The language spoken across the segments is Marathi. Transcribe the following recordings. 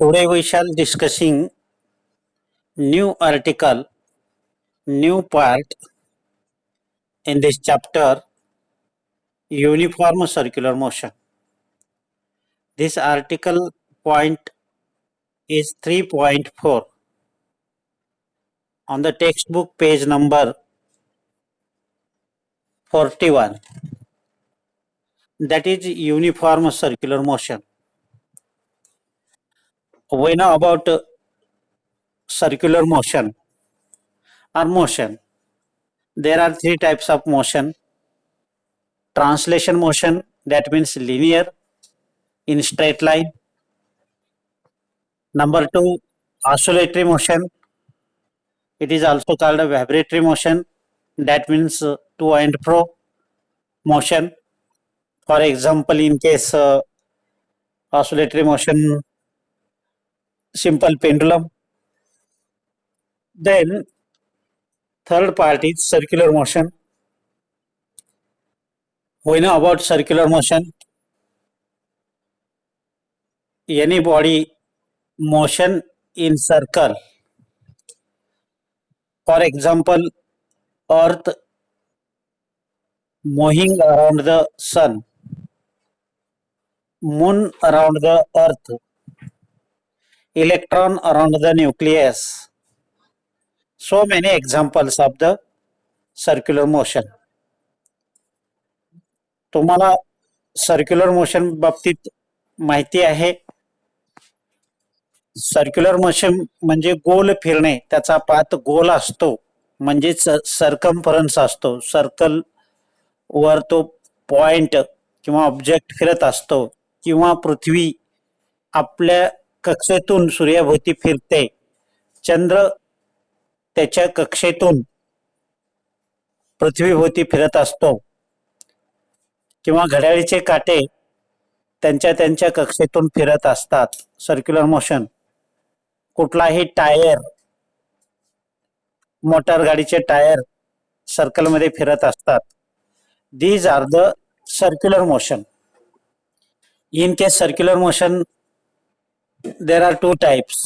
Today we shall discussing new article, new part in this chapter, uniform circular motion. This article point is 3.4 on the textbook page number 41. That is uniform circular motion. We know about circular motion or motion. There are three types of motion. Translation motion, that means linear in straight line. Number two, oscillatory motion. It is also called a vibratory motion. That means to and fro motion. For example, in case oscillatory motion, simple pendulum. Then third part is circular motion. We know about circular motion. Any body motion in circle. For example, Earth moving around the sun, moon around the earth, electron around the nucleus. So many examples of the circular motion. तुम्हाला सर्क्युलर मोशन बाबतीत माहिती आहे? सर्क्युलर मोशन म्हणजे गोल फिरणे, त्याचा पाथ गोल असतो म्हणजेच सर्कम्फरन्स असतो. सर्कल वर तो पॉइंट किंवा ऑब्जेक्ट फिरत असतो किंवा पृथ्वी आपल्या कक्षेतून सूर्याभोवती फिरते, चंद्र त्याच्या कक्षेतून पृथ्वीभोवती फिरत असतो किंवा घड्याळीचे काटे त्यांच्या त्यांच्या कक्षेतून फिरत असतात. Circular motion. कुठलाही टायर, मोटार गाडीचे टायर सर्कलमध्ये फिरत असतात. These are the circular motion. In case circular motion, there are two types.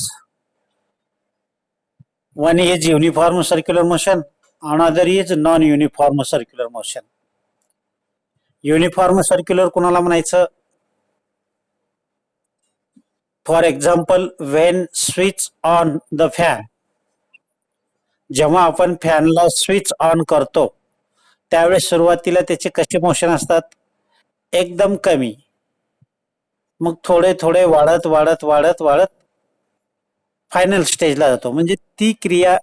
One is uniform circular motion, another is non-uniform circular motion. Uniform circular कोणाला म्हणायचं? For example, Wien switch on the fan. जेव्हा आपण फॅनला स्विच ऑन करतो त्यावेळेस सुरुवातीला त्याचे कसे मोशन असतात? एकदम कमी, मग थोडे थोडे वाढत वाढत वाढत वाढत फायनल स्टेजला जातो. म्हणजे ती क्रिया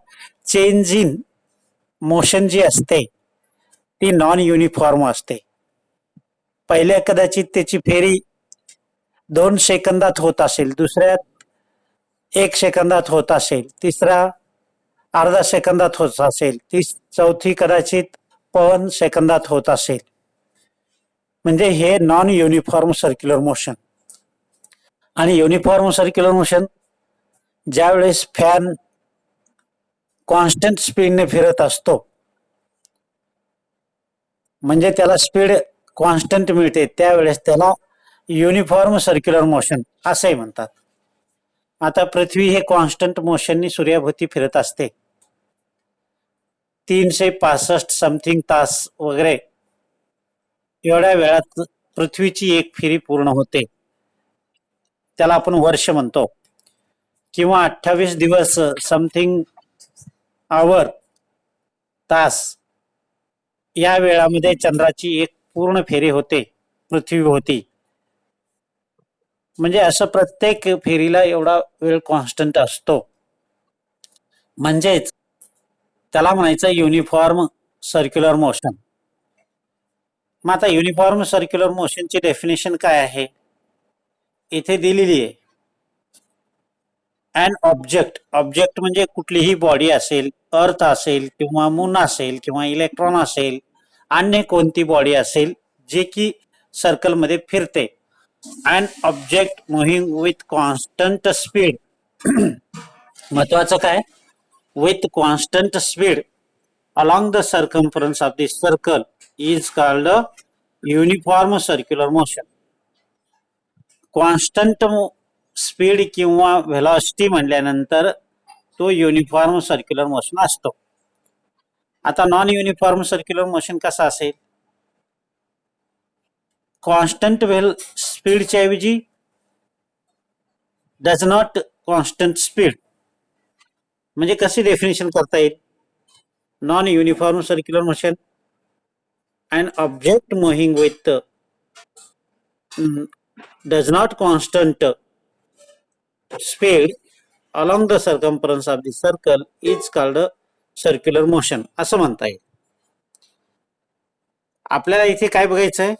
चेंज इन मोशन जी असते ती नॉन युनिफॉर्म असते. पहिल्या कदाचित त्याची फेरी 2 सेकंदात होत असेल, दुसऱ्यात 1 सेकंदात होत असेल, तिसरा अर्धा सेकंदात होत असेल, चौथी कदाचित 1 सेकंदात होत असेल. म्हणजे हे नॉन युनिफॉर्म सर्क्युलर मोशन. आणि युनिफॉर्म सर्क्युलर मोशन ज्यावेळेस फॅन कॉन्स्टंट स्पीडने फिरत असतो, म्हणजे त्याला स्पीड कॉन्स्टंट मिळते, त्यावेळेस त्याला युनिफॉर्म सर्क्युलर मोशन असे म्हणतात. आता पृथ्वी हे कॉन्स्टंट मोशननी सूर्याभोवती फिरत असते. 365 समथिंग तास वगैरे एवढ्या वेळात पृथ्वीची एक फेरी पूर्ण होते. त्याला आपण वर्ष म्हणतो. किंवा 28 दिवस समथिंग आवर, तास, या वेळामध्ये चंद्राची एक पूर्ण फेरी होते पृथ्वीभोवती. म्हणजे असं प्रत्येक फेरीला एवढा वेळ कॉन्स्टंट असतो. म्हणजेच त्याला म्हणायचं युनिफॉर्म सर्क्युलर मोशन. मग आता युनिफॉर्म सर्क्युलर मोशनची डेफिनेशन काय आहे इथे दिलेली आहे. अँड ऑब्जेक्ट, ऑब्जेक्ट म्हणजे कुठलीही बॉडी असेल, अर्थ असेल किंवा मून असेल किंवा इलेक्ट्रॉन असेल, अन्य कोणती बॉडी असेल जे की सर्कलमध्ये फिरते. And object moving with constant speed. महत्वाचं काय? With constant speed along the circumference of the circle is called a uniform circular motion. Constant speed किंवा व्हेलॉसिटी म्हटल्यानंतर तो युनिफॉर्म सर्क्युलर मोशन असतो. आता नॉन युनिफॉर्म सर्क्युलर मोशन कसा असेल? कॉन्स्टंट स्पीडच्या ऐवजी डज नॉट कॉन्स्टंट स्पीड. म्हणजे कशी डेफिनेशन करता येईल? Non uniform circular motion, an object moving with does not constant speed along the circumference of the circle is called circular motion असं म्हणता येईल. आपल्याला इथे काय बघायचं आहे?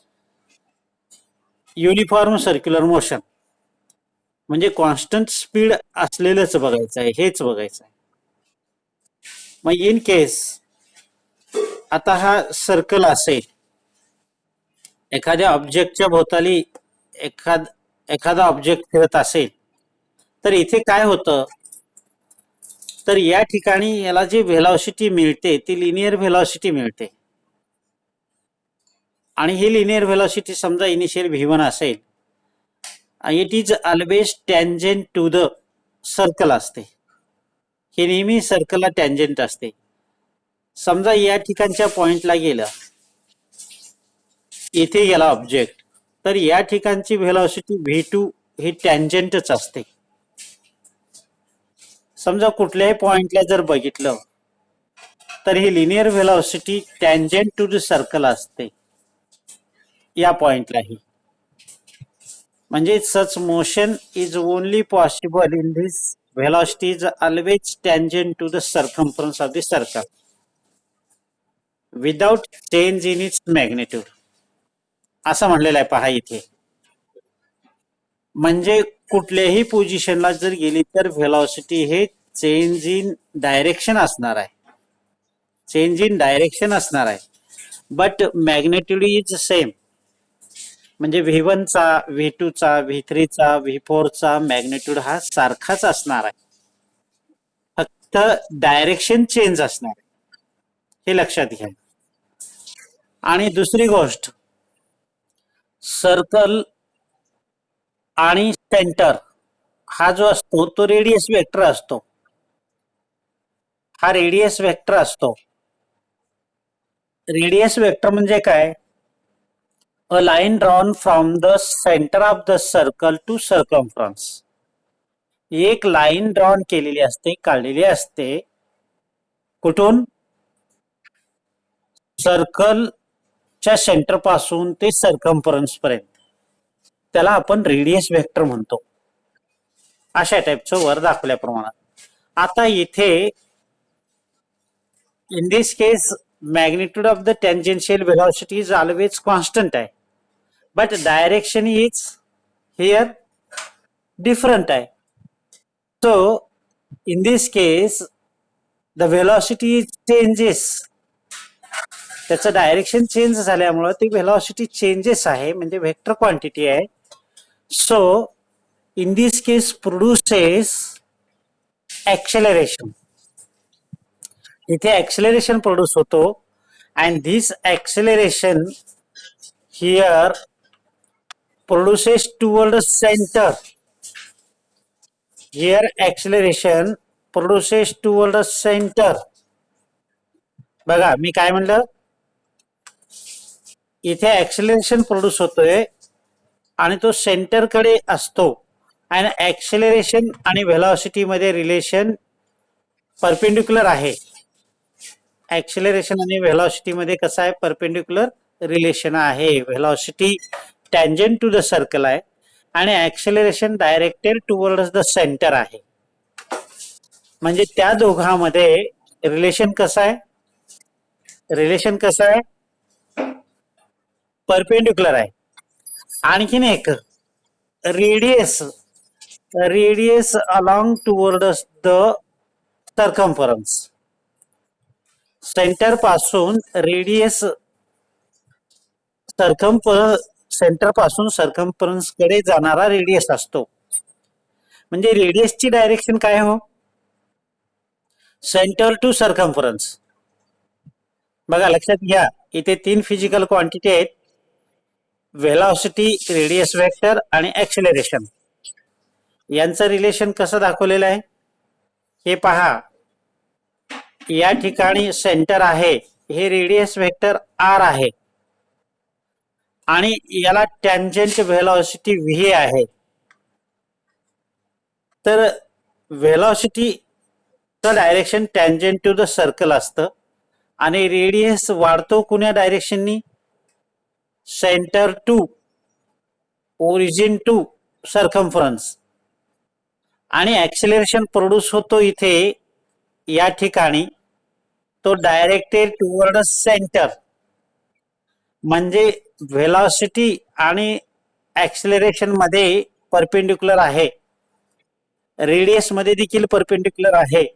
युनिफॉर्म सर्क्युलर मोशन म्हणजे कॉन्स्टंट स्पीड असलेलंच बघायचं आहे, हेच बघायचं आहे. मग इन केस आता हा सर्कल असेल, एखाद्या ऑब्जेक्टच्या भोवताली एखादा ऑब्जेक्ट फिरत असेल, तर इथे काय होतं? तर या ठिकाणी याला जी व्हेलॉसिटी मिळते ती लिनियर व्हेलॉसिटी मिळते. आणि ही लिनियर व्हेलॉसिटी समजा इनिशियल v1 असेल, it is always tangent to the circle असते. हे नेहमी सर्कलला टँजेंट असते. समजा या ठिकाणच्या पॉइंटला गेलं, इथे गेला ऑब्जेक्ट, तर या ठिकाणची व्हेलॉसिटी v2 ही टँजेंटच असते. समजा कुठल्याही पॉइंटला जर बघितलं तर ही linear velocity tangent to the circle असते या पॉइंटलाही. म्हणजे such motion is only possible in this velocity is always tangent to the circumference of the circle without change in its magnitude असं म्हणलेलं आहे. पहा इथे, म्हणजे कुठल्याही पोझिशनला जर गेली तर व्हेलॉसिटी हे चेंज इन डायरेक्शन असणार आहे, चेंज इन डायरेक्शन असणार आहे, बट मॅग्निट्यूड इज सेम. म्हणजे v1 चा, v2 चा, v3 चा, v4 चा मॅग्निट्यूड हा सारखाच असणार आहे, फक्त डायरेक्शन चेंज असणार आहे, हे लक्षात घ्या. आणि दुसरी गोष्ट, सर्कल आणि सेंटर हा जो असतो तो रेडियस वेक्टर असतो. हा रेडियस वेक्टर असतो. रेडियस वेक्टर म्हणजे काय? A line drawn from the centre of the circle to circumference. एक लाईन ड्रॉन केलेली असते, काढलेली असते. कुठून? सर्कलच्या सेंटर पासून ते सर्कम्फरन्स पर्यंत. त्याला आपण रेडियस वेक्टर म्हणतो. अशा टाईपचं वर दाखवल्याप्रमाणे. आता इथे in this case magnitude of the tangential velocity is always constant आहे, but direction is here different आहे. So in this case the velocity changes. त्याचं डायरेक्शन चेंज झाल्यामुळे ती व्हेलॉसिटी चेंजेस आहे, म्हणजे व्हेक्टर क्वांटिटी आहे. So in this case produces acceleration. इथे acceleration produce होतो, and this acceleration here produces toward the center. Here acceleration produces toward the center. बघा मी काय म्हणलं, इथे acceleration produce होतोय आणि तो सेंटर कडे असतो. आणि ऍक्सेलरेशन आणि व्हेलॉसिटी मध्ये रिलेशन परपेंडिक्युलर आहे. ऍक्सेलरेशन आणि व्हेलॉसिटी मध्ये कसं आहे? परपेंडिक्युलर रिलेशन आहे. Velocity tangent to the circle आहे आणि acceleration directed towards the centre आहे. म्हणजे त्या दोघांमध्ये रिलेशन कसं आहे? रिलेशन कसं आहे? परपेंडिक्युलर आहे. आणखीन एक, radius along towards the circumference. Centre पासून रेडियस सेंटर पासून सर्कम्फरन्स कडे जाणारा रेडियस असतो. म्हणजे रेडियसची डायरेक्शन काय हो? Centre to circumference. बघा लक्षात घ्या, इथे 3 फिजिकल क्वांटिटी आहेत: व्हेलॉसिटी, रेडियस वेक्टर आणि ऍक्सेलरेशन. यांचं रिलेशन कसं दाखवलेलं आहे हे पहा. या ठिकाणी सेंटर आहे, हे रेडियस वेक्टर आर आहे आणि याला टँजेंट व्हेलॉसिटी व्ही आहे. तर व्हेलॉसिटीचं direction tangent to the circle असतं आणि रेडियस वाढतो कुण्या डायरेक्शननी, centre to origin to circumference. आणि ऍक्सिलरेशन प्रोड्यूस होतो इथे या ठिकाणी, तो डायरेक्टेड टुवर्ड सेंटर. म्हणजे व्हेलॉसिटी आणि ऍक्सिलरेशन मध्ये परपेंडिक्युलर आहे, रेडियस मध्ये देखील परपेंडिक्युलर आहे.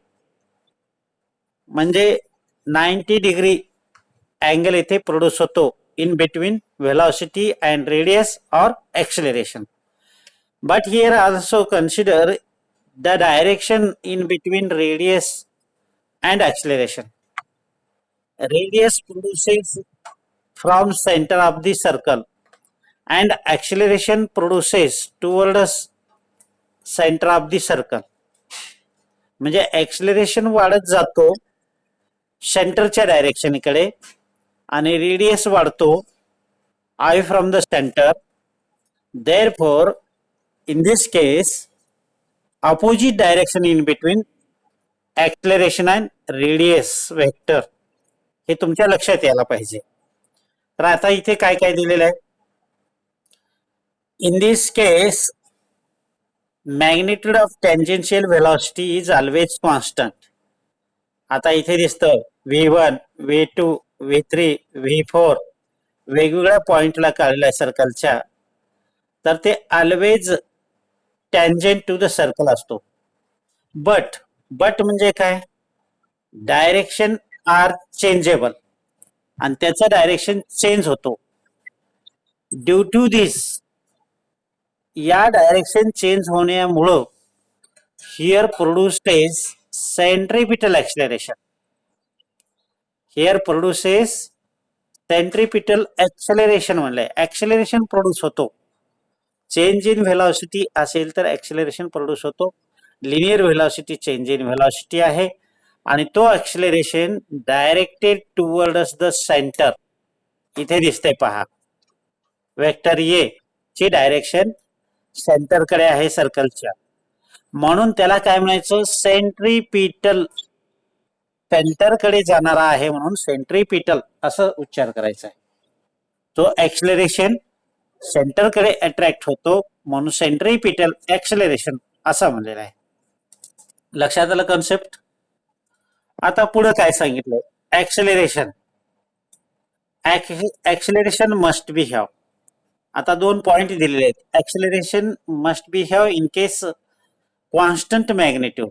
म्हणजे 90 डिग्री अँगल इथे प्रोड्यूस होतो in between velocity and radius और acceleration. But here also consider the direction in between radius and acceleration. Radius produces from center of the circle and acceleration produces towards center of the circle. म्हणजे ऍक्सिलरेशन वाढत जातो सेंटरच्या डायरेक्शनकडे आणि रेडियस वाढतो away from the centre. Therefore, in this case, opposite direction in between acceleration and radius vector हे तुमच्या लक्षात यायला पाहिजे. तर आता इथे काय काय दिलेलं आहे. In this case magnitude of tangential velocity is always constant. आता इथे दिसतं V1, V2, V3, V4 वेगवेगळ्या पॉइंटला काढलेल्या सर्कलच्या, तर ते always tangent to the circle असतो. बट म्हणजे काय, डायरेक्शन आर चेंजेबल आणि त्याचा डायरेक्शन चेंज होतो. ड्यू टू दिस, या डायरेक्शन चेंज होण्यामुळं here produces centripetal acceleration. Here produces centripetal acceleration म्हणलंय, ऍक्सिलरेशन प्रोड्यूस होतो. चेंज इन व्हेलॉसिटी असेल तर ऍक्सिलरेशन प्रोड्यूस होतो. Linear velocity change in velocity आहे आणि तो acceleration directed towards the centre. इथे दिसतंय पहा, वेक्टर ए ची डायरेक्शन सेंटरकडे आहे सर्कलच्या, म्हणून त्याला काय म्हणायचं, सेंट्रिपिटल. सेंटरकडे जाणारा आहे म्हणून सेंट्रिपिटल असं उच्चार करायचा आहे. तो ऍक्सिलरेशन सेंटरकडे अट्रॅक्ट होतो म्हणून सेंट्रिपिटल ऍक्सिलरेशन असं म्हणलेलं आहे. लक्षात आलं कॉन्सेप्ट. आता पुढे काय सांगितलं, acceleration. Acceleration must be have. आता दोन पॉइंट दिलेले आहेत. Acceleration must be have in case constant magnitude,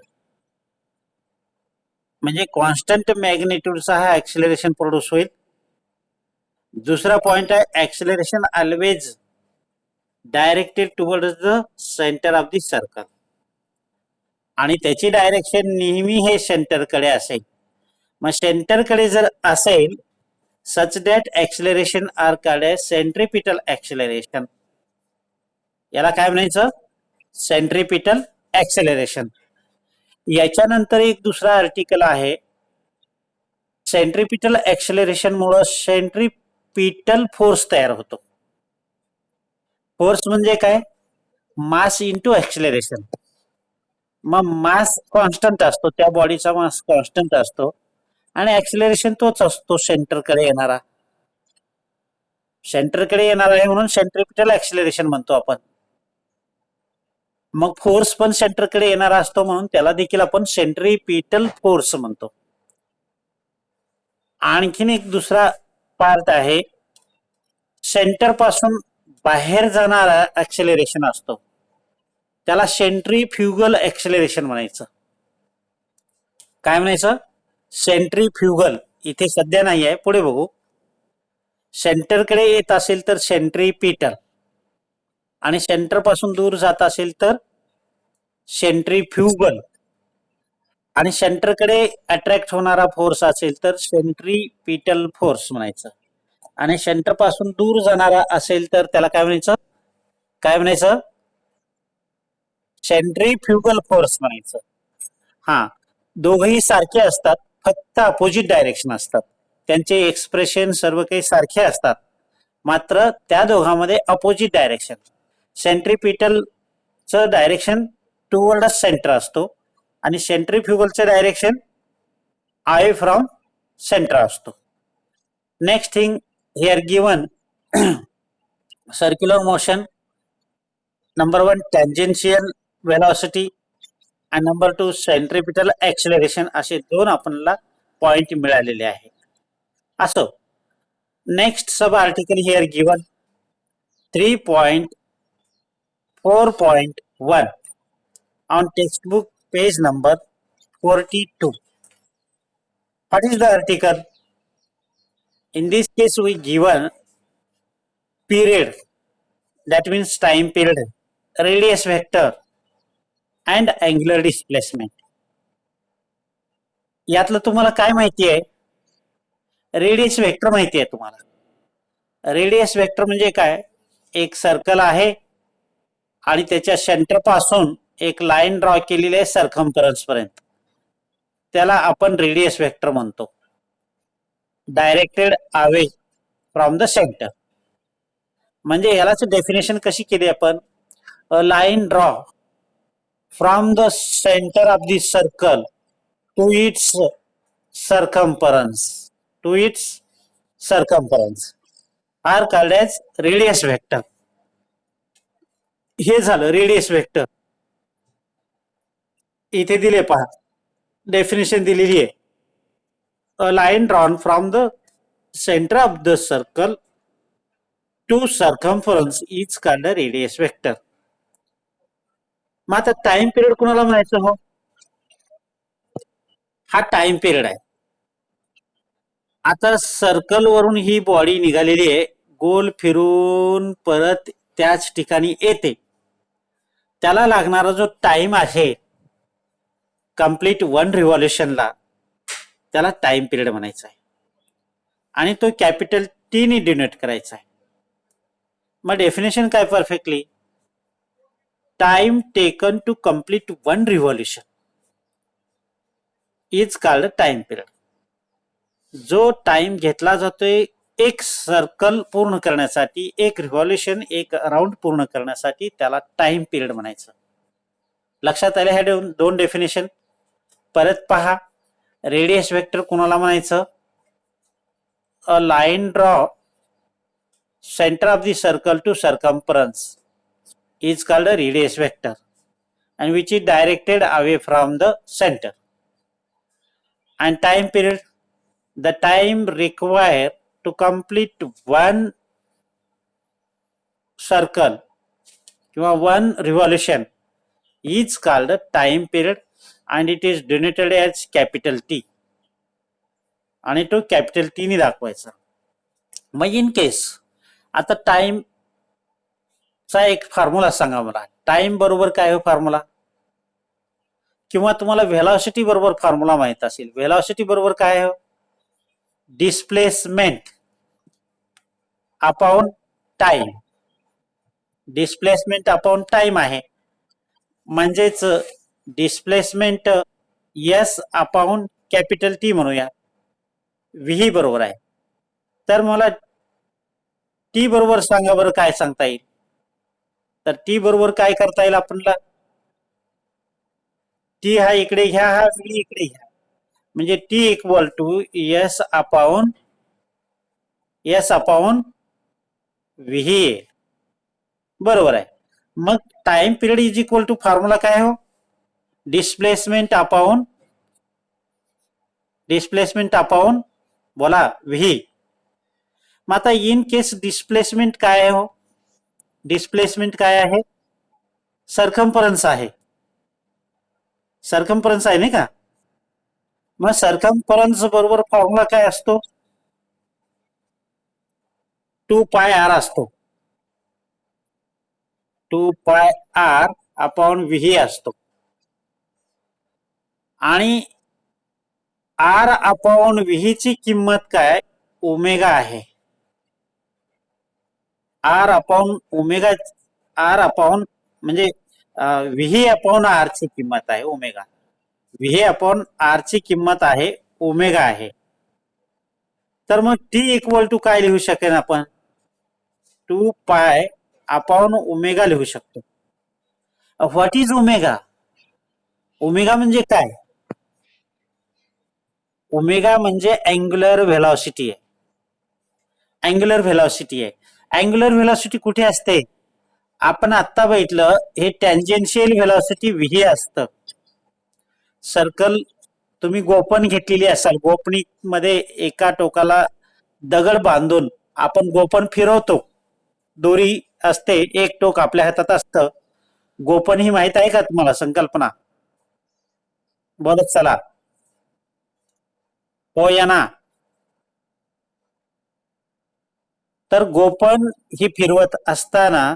म्हणजे कॉन्स्टंट मॅग्निट्यूडचा हा ऍक्सिलरेशन प्रोड्यूस होईल. दुसरा पॉइंट आहे acceleration always directed towards the centre of the circle आणि त्याची डायरेक्शन नेहमी हे सेंटरकडे असेल. मग सेंटरकडे जर असेल such that acceleration are called centripetal acceleration. याला काय म्हणायचं, सेंट्रिपिटल ऍक्सिलरेशन. याच्यानंतर एक दुसरा आर्टिकल आहे, सेंट्रिपिटल ऍक्सिलरेशन मुळे सेंट्रिपिटल फोर्स तयार होतो. फोर्स म्हणजे काय, मास इंटू ऍक्सिलरेशन. मग मास कॉन्स्टंट असतो, त्या बॉडीचा मास कॉन्स्टंट असतो आणि ऍक्सिलरेशन तोच असतो सेंटरकडे येणारा. सेंटरकडे येणार आहे म्हणून सेंट्रिपिटल ऍक्सिलरेशन म्हणतो आपण. मग फोर्स पण सेंटरकडे येणारा असतो म्हणून त्याला देखील आपण सेंट्रिपिटल फोर्स म्हणतो. आणखीन एक दुसरा पार्ट आहे, सेंटर पासून बाहेर जाणारा ऍक्सिलरेशन असतो, त्याला सेंट्रीफ्युगल ऍक्सिलरेशन म्हणायचं. काय म्हणायचं, सेंट्रीफ्युगल. इथे सध्या नाही आहे, पुढे बघू. सेंटरकडे येत असेल तर सेंट्रिपिटल आणि सेंटर पासून दूर जात असेल तर सेंट्रीफ्युगल आणि सेंटरकडे अट्रॅक्ट होणारा फोर्स असेल तर सेंट्रिपिटल फोर्स म्हणायचं आणि सेंटर पासून दूर जाणारा असेल तर त्याला काय म्हणायचं, सेंट्रीफ्युगल फोर्स म्हणायचं. हा, दोघही सारखे असतात, फक्त अपोजिट डायरेक्शन असतात. त्यांचे एक्सप्रेशन सर्व काही सारखे असतात, मात्र त्या दोघांमध्ये अपोजिट डायरेक्शन. सेंट्रीपिटलचं डायरेक्शन टुवर्ड सेंटर असतो आणि सेंट्रीफ्युगलचं डायरेक्शन अवे फ्रॉम सेंटर असतो. Next thing here given circular motion, number one tangential velocity आणि नंबर टू सेंट्रिपिटल ऍक्सिलरेशन, असे दोन आपल्याला पॉइंट मिळालेले आहेत. असो, next sub article here given 3.4.1 on textbook page number 42. What is the article? In this case we given period, that means time period, radius vector and angular displacement. यातलं तुम्हाला काय माहिती आहे? रेडियस वेक्टर माहिती आहे तुम्हाला. रेडियस वेक्टर म्हणजे काय? एक सर्कल आहे आणि त्याच्या सेंटर पासून एक लाईन ड्रॉ केलेली आहे सर्कम्फरन्स पर्यंत, त्याला आपण रेडियस वेक्टर म्हणतो. Directed away from the centre. म्हणजे यालाच डेफिनेशन कशी केली आपण? A line draw from the centre of the circle to its circumference are called as radius vector. हे झालं रेडियस वेक्टर. इथे दिले पहा, डेफिनेशन दिलेली आहे. A line drawn from the centre of the circle to circumference is called radius vector. मग आता टाइम पिरियड कुणाला म्हणायचं? हो, हा टाइम पिरियड आहे. आता सर्कल वरून ही बॉडी निघालेली आहे, गोल फिरून परत त्याच ठिकाणी येते. त्याला लागणारा जो टाइम आहे कंप्लीट वन रिव्हॉल्युशनला, त्याला टाइम पिरियड म्हणायचा आहे आणि तो कॅपिटल टी ने डिनोट करायचा आहे. मग डेफिनेशन काय perfectly? Time taken to complete one revolution is called time period. जो टाइम घेतला जातोय एक सर्कल पूर्ण करण्यासाठी, एक रिव्हॉल्युशन, एक राऊंड पूर्ण करण्यासाठी, त्याला टाइम पिरियड म्हणायचं. लक्षात आले हे दोन डेफिनेशन? परत पहा, रेडियस वेक्टर कोणाला म्हणायचं? A line draw centre of the circle to circumference is called a radius vector and which is directed away from the center. And time period, the time required to complete one circle किंवा one revolution is called a time period and it is denoted as capital T. आणि तो कॅपिटल टी ने दाखवायचा. मग इन केस आता टाइम चा एक फॉर्म्युला सांगा मला. टाइम बरोबर काय हो फॉर्म्युला? किंवा तुम्हाला व्हेलॉसिटी बरोबर फॉर्म्युला माहित असेल. व्हेलॉसिटी बरोबर काय हो? Displacement upon time. Displacement upon time आहे, म्हणजेच displacement S upon capital T म्हणूया. व्ही बरोबर आहे. तर मला टी बरोबर सांगा बरं, काय सांगता येईल? तर टी बरोबर काय करता येईल आपल्याला? टी हा इकडे घ्या, हा व्ही इकडे घ्या, म्हणजे T equal to S upon V. बरोबर आहे. मग time period is equal to formula काय हो? डिस्प्लेसमेंट अपॉन बोला व्ही. मग आता इन केस डिस्प्लेसमेंट काय आहे हो? डिस्प्लेसमेंट काय आहे? सर्कम्फरन्स आहे. सर्कम्फरन्स आहे नाही का? मग सर्कम्फरन्स बरोबर फॉर्म्युला काय असतो? 2πr असतो. 2πr अपॉन व्ही असतो. आणि आर अपॉन व्ही ची किंमत काय? ओमेगा आहे. R upon omega, R upon म्हणजे व्ही अपॉन आर ची किंमत आहे ओमेगा. व्ही अपॉन आर ची किंमत आहे ओमेगा आहे. तर मग टी इक्वल टू काय लिहू शकेन आपण? 2 पाय अपॉन ओमेगा लिहू शकतो. What is omega? ओमेगा म्हणजे काय? ओमेगा म्हणजे अँग्युलर व्हेलॉसिटी आहे. अँग्युलर व्हेलॉसिटी आहे. अँग्युलर व्हेलॉसिटी कुठे असते? आपण आता बघितलं हे टँजेन्शियल व्हेलॉसिटी व्ही असतं. सर्कल तुम्ही गोपन घेतलेली असाल, गोपणी मध्ये एका टोकाला दगड बांधून आपण गोपन फिरवतो. दोरी असते, एक टोक आपल्या हातात असतं. गोपन ही माहित आहे का तुम्हाला संकल्पना? बोलत चला. हो या ना. तर गोपन ही फिरवत असताना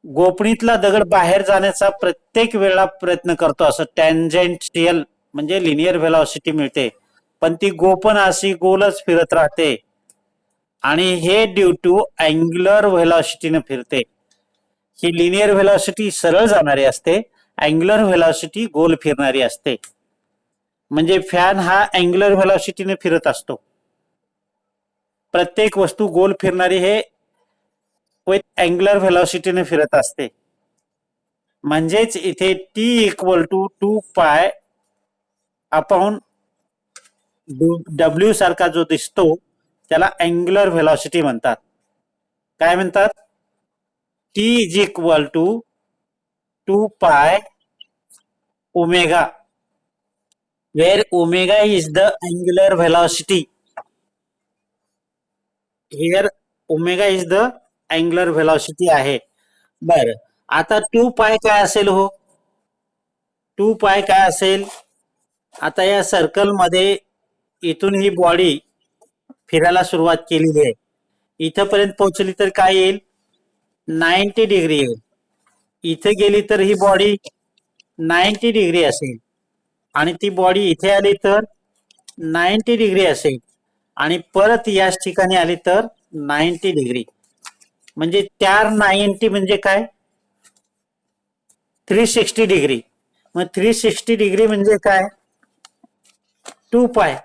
गोपणीतला दगड बाहेर जाण्याचा प्रत्येक वेळा प्रयत्न करतो. असं टँजेंशियल म्हणजे लिनियर व्हेलॉसिटी मिळते, पण ती गोपन अशी गोलच फिरत राहते आणि हे ड्यू टू अँग्युलर व्हेलॉसिटीने फिरते. ही लिनियर व्हेलॉसिटी सरळ जाणारी असते, अँग्युलर व्हेलॉसिटी गोल फिरणारी असते. म्हणजे फॅन हा अँग्युलर व्हेलॉसिटीने फिरत असतो. प्रत्येक वस्तू गोल फिरणारी हे विथ अँग्युलर व्हेलॉसिटीने फिरत असते. म्हणजेच इथे T equal to 2 pi upon W सारखा जो दिसतो त्याला अँग्युलर व्हेलॉसिटी म्हणतात. काय म्हणतात? टी इज इक्वल टू 2 पाय omega, where omega is the angular velocity. Here omega is the angular velocity आहे. बर, आता 2 पाय काय असेल हो? 2 पाय काय असेल? आता या सर्कल मध्ये इथून ही बॉडी फिरायला सुरुवात केलेली आहे. इथपर्यंत पोहोचली तर काय येईल? 90 डिग्री येईल. इथे गेली तर ही बॉडी 90 डिग्री असेल आणि ती बॉडी इथे आली तर 90 डिग्री असेल आणि परत याच ठिकाणी आली तर 90 डिग्री. म्हणजे 490 म्हणजे काय? 360 डिग्री. मग 360 डिग्री म्हणजे काय? 2 पाय.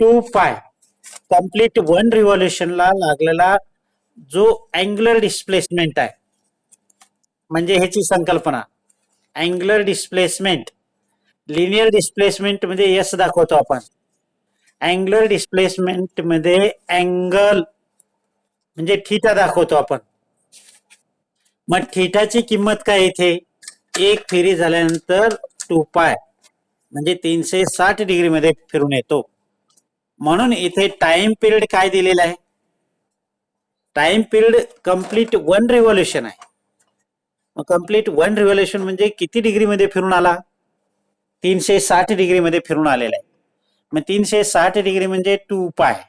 2 पाय कम्प्लीट 1 रिव्हॉल्युशनला लागलेला जो अँग्युलर डिस्प्लेसमेंट आहे, म्हणजे ह्याची संकल्पना अँग्युलर डिस्प्लेसमेंट. लिनियर डिस्प्लेसमेंट मध्ये एस दाखवतो आपण, अँग्युलर डिस्प्लेसमेंट मध्ये अँगल म्हणजे थीटा दाखवतो आपण. मग थीटाची किंमत काय इथे? एक फेरी झाल्यानंतर 2 पाय म्हणजे 360 डिग्री मध्ये फिरून येतो. म्हणून इथे टाइम पिरियड काय दिलेला आहे? टाइम पिरियड कम्प्लीट 1 रिव्हॉल्युशन आहे. मग कम्प्लीट 1 रिव्हॉल्युशन म्हणजे किती डिग्री मध्ये फिरून आला? 360 डिग्री मध्ये फिरून आलेला आहे. मग 360 डिग्री म्हणजे 2 pi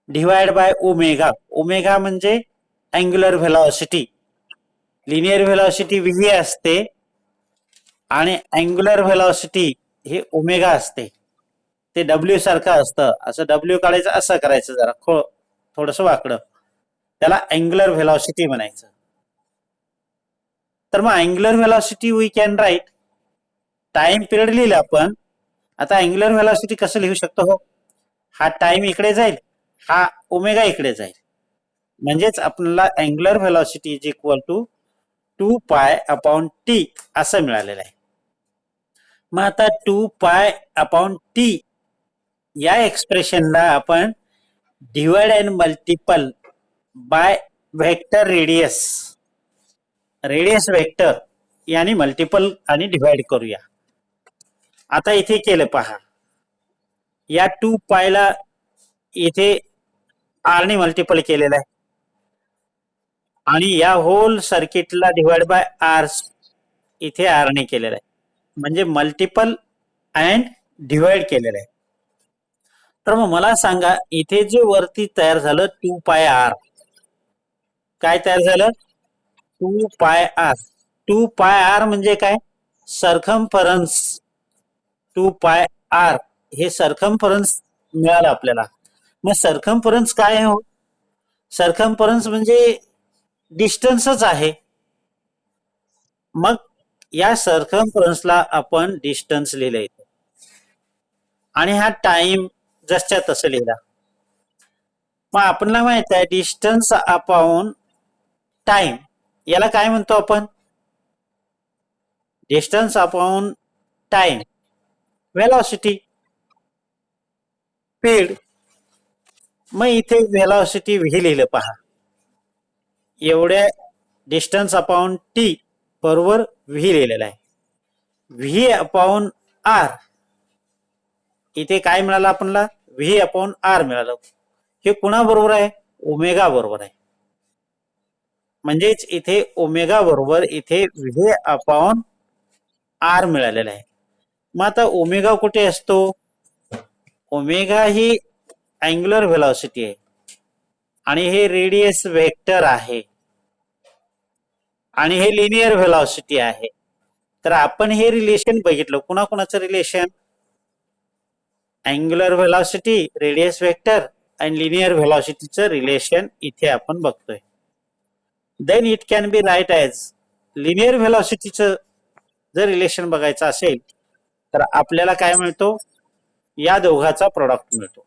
divide by omega. Omega म्हणजे angular velocity. Linear velocity V असते आणि अँग्युलर व्हेलॉसिटी हे ओमेगा असते. ते डब्ल्यू सारखं असतं. असं डब्ल्यू काढायचं, असं करायचं जरा थोडस वाकडं, त्याला अँग्युलर व्हेलॉसिटी म्हणायचं. तर मग angular velocity we can write. Time period लिहिलं आपण. आता अँग्युलर व्हेलॉसिटी कसं लिहू शकतो हो? हा टाइम इकडे जाईल, हा ओमेगा इकडे जाईल, म्हणजेच आपल्याला angular velocity is equal to 2 pi upon T असं मिळालेलं आहे. मग आता 2 पाय अपॉन टी या एक्सप्रेशनला आपण divide and multiple bye vector radius, radius vector याने मल्टिपल आणि डिवाइड करूया. आता इथे केलं पहा, या 2 पायला इथे आर ने मल्टिपल केलेलं आहे आणि या होल सर्किटला डिवाइड बाय आर इथे आर ने केलेलं आहे, म्हणजे मल्टिपल अँड डिवाइड केलेलं आहे. तर मग मला सांगा, इथे जे वरती तयार झालं 2 पाय आर, काय तयार झालं? 2 पाय आर. 2 पाय आर म्हणजे काय? सरकमफरन्स. 2 पाय आर हे सरकमफरन्स मिळालं आपल्याला. मग सरकमफरन्स काय आहे हो? सरकमफरन्स म्हणजे डिस्टन्सच आहे. मग या सर्कम्फरन्सला आपण डिस्टन्स लिहिलं इथे आणि हा टाइम जसच्या तसं लिहिला. मग आपल्याला माहित आहे डिस्टन्स अपॉन टाइम याला काय म्हणतो आपण? Distance upon time velocity, speed. मग इथे व्हेलॉसिटी व्ही लिहिलं पहा. एवढ्या डिस्टन्स अपॉन टी बरोबर व्ही लिहिलेला आहे. व्ही अपॉन आर इथे काय मिळालं आपल्याला? व्ही अपॉन आर मिळालं. हे कुणा बरोबर आहे? ओमेगा बरोबर आहे. म्हणजेच इथे ओमेगा बरोबर इथे व्ही अपॉन आर मिळालेला आहे. मग आता ओमेगा कुठे असतो? ओमेगा ही अँग्युलर व्हेलॉसिटी आहे आणि हे रेडियस वेक्टर आहे आणि हे लिनियर व्हेलॉसिटी आहे. तर आपण हे रिलेशन बघितलं. कुणाकुणाचं relation? Angular velocity, radius vector आणि लिनियर व्हेलॉसिटीचं रिलेशन इथे आपण बघतोय. Then it can be write as linear व्हेलॉसिटीचं जर रिलेशन बघायचं असेल तर आपल्याला काय मिळतो? या दोघाचा प्रोडक्ट मिळतो.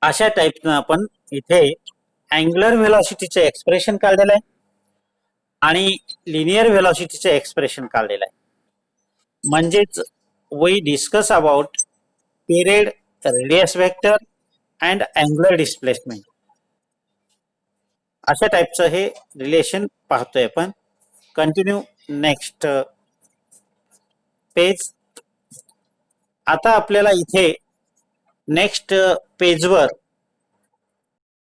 अशा टाईपनं आपण इथे अँग्युलर व्हेलॉसिटीचं एक्सप्रेशन काढलेलं आहे आणि लिनियर व्हेलॉसिटीचं एक्सप्रेशन काढलेलं आहे. म्हणजेच we discuss about period, radius vector and angular displacement. अशा टाईपचं हे रिलेशन पाहतोय आपण. Continue next page. आता आपल्याला इथे नेक्स्ट पेजवर